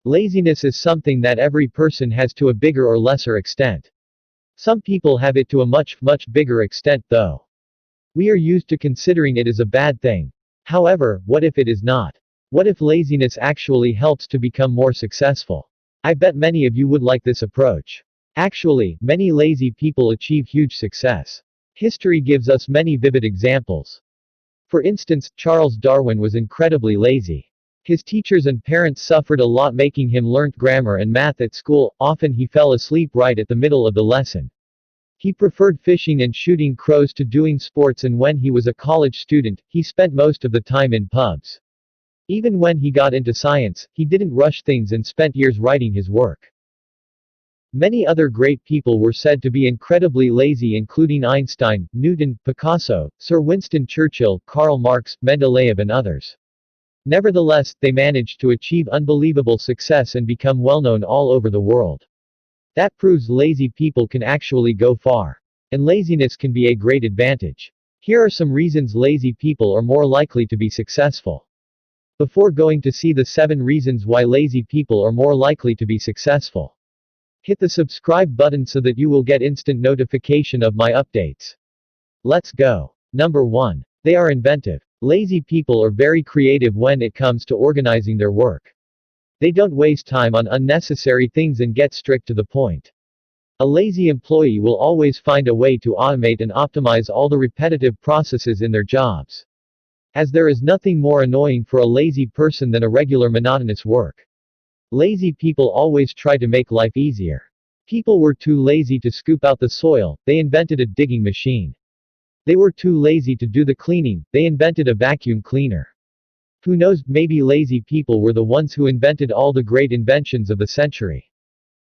Laziness is something that every person has to a bigger or lesser extent. Some people have it to a much bigger extent though. We are used to considering it as a bad thing. However, what if it is not? What if laziness actually helps to become more successful? I bet many of you would like this approach. Actually, many lazy people achieve huge success. History gives us many vivid examples. For instance, Charles Darwin was incredibly lazy. His teachers and parents suffered a lot making him learn grammar and math at school. Often he fell asleep right at the middle of the lesson. He preferred fishing and shooting crows to doing sports, and when he was a college student, he spent most of the time in pubs. Even when he got into science, he didn't rush things and spent years writing his work. Many other great people were said to be incredibly lazy, including Einstein, Newton, Picasso, Sir Winston Churchill, Karl Marx, Mendeleev and others. Nevertheless, they managed to achieve unbelievable success and become well-known all over the world. That proves lazy people can actually go far. And laziness can be a great advantage. Here are some reasons lazy people are more likely to be successful. Before going to see the 7 reasons why lazy people are more likely to be successful, hit the subscribe button so that you will get instant notification of my updates. Let's go. Number 1. They are inventive. Lazy people are very creative when it comes to organizing their work. They don't waste time on unnecessary things and get strict to the point. A lazy employee will always find a way to automate and optimize all the repetitive processes in their jobs. As there is nothing more annoying for a lazy person than a regular monotonous work. Lazy people always try to make life easier. People were too lazy to scoop out the soil, they invented a digging machine. They were too lazy to do the cleaning, they invented a vacuum cleaner. Who knows, maybe lazy people were the ones who invented all the great inventions of the century.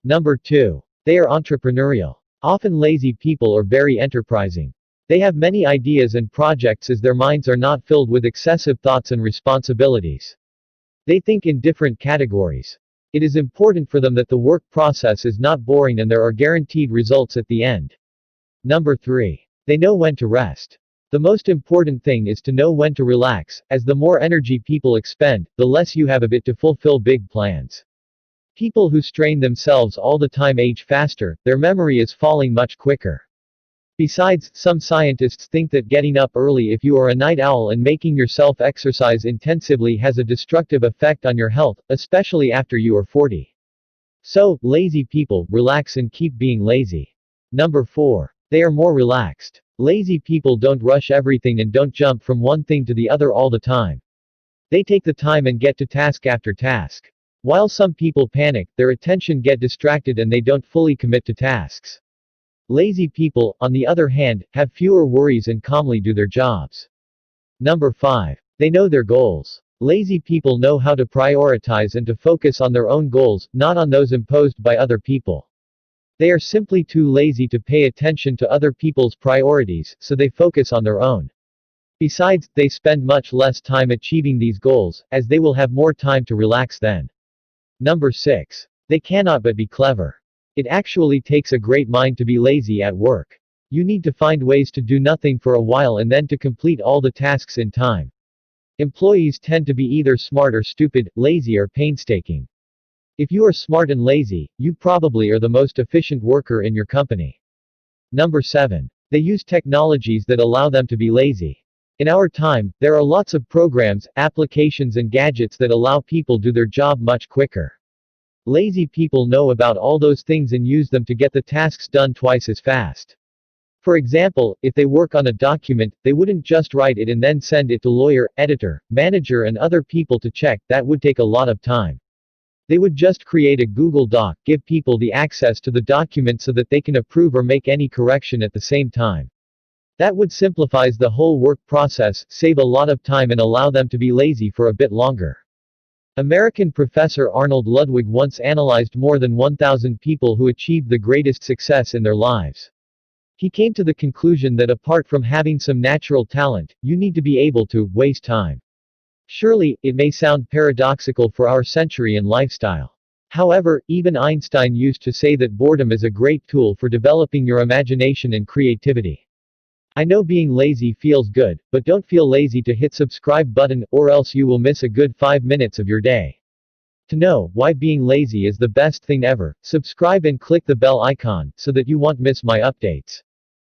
Number 2. They are entrepreneurial. Often lazy people are very enterprising. They have many ideas and projects as their minds are not filled with excessive thoughts and responsibilities. They think in different categories. It is important for them that the work process is not boring and there are guaranteed results at the end. Number 3. They know when to rest. The most important thing is to know when to relax, as the more energy people expend, the less you have of it to fulfill big plans. People who strain themselves all the time age faster, their memory is falling much quicker. Besides, some scientists think that getting up early if you are a night owl and making yourself exercise intensively has a destructive effect on your health, especially after you are 40. So, lazy people, relax and keep being lazy. Number 4. They are more relaxed. Lazy people don't rush everything and don't jump from one thing to the other all the time. They take the time and get to task after task. While some people panic, their attention get distracted and they don't fully commit to tasks. Lazy people, on the other hand, have fewer worries and calmly do their jobs. Number 5. They know their goals. Lazy people know how to prioritize and to focus on their own goals, not on those imposed by other people. They are simply too lazy to pay attention to other people's priorities, so they focus on their own. Besides, they spend much less time achieving these goals, as they will have more time to relax then. Number 6. They cannot but be clever. It actually takes a great mind to be lazy at work. You need to find ways to do nothing for a while and then to complete all the tasks in time. Employees tend to be either smart or stupid, lazy or painstaking. If you are smart and lazy, you probably are the most efficient worker in your company. Number 7. They use technologies that allow them to be lazy. In our time, there are lots of programs, applications and gadgets that allow people do their job much quicker. Lazy people know about all those things and use them to get the tasks done twice as fast. For example, if they work on a document, they wouldn't just write it and then send it to lawyer, editor, manager and other people to check. That would take a lot of time. They would just create a Google Doc, give people the access to the document so that they can approve or make any correction at the same time. That would simplifies the whole work process, save a lot of time and allow them to be lazy for a bit longer. American professor Arnold Ludwig once analyzed more than 1,000 people who achieved the greatest success in their lives. He came to the conclusion that apart from having some natural talent, you need to be able to waste time. Surely, it may sound paradoxical for our century and lifestyle. However, even Einstein used to say that boredom is a great tool for developing your imagination and creativity. I know being lazy feels good, but don't feel lazy to hit subscribe button, or else you will miss a good 5 minutes of your day. To know why being lazy is the best thing ever, subscribe and click the bell icon so that you won't miss my updates.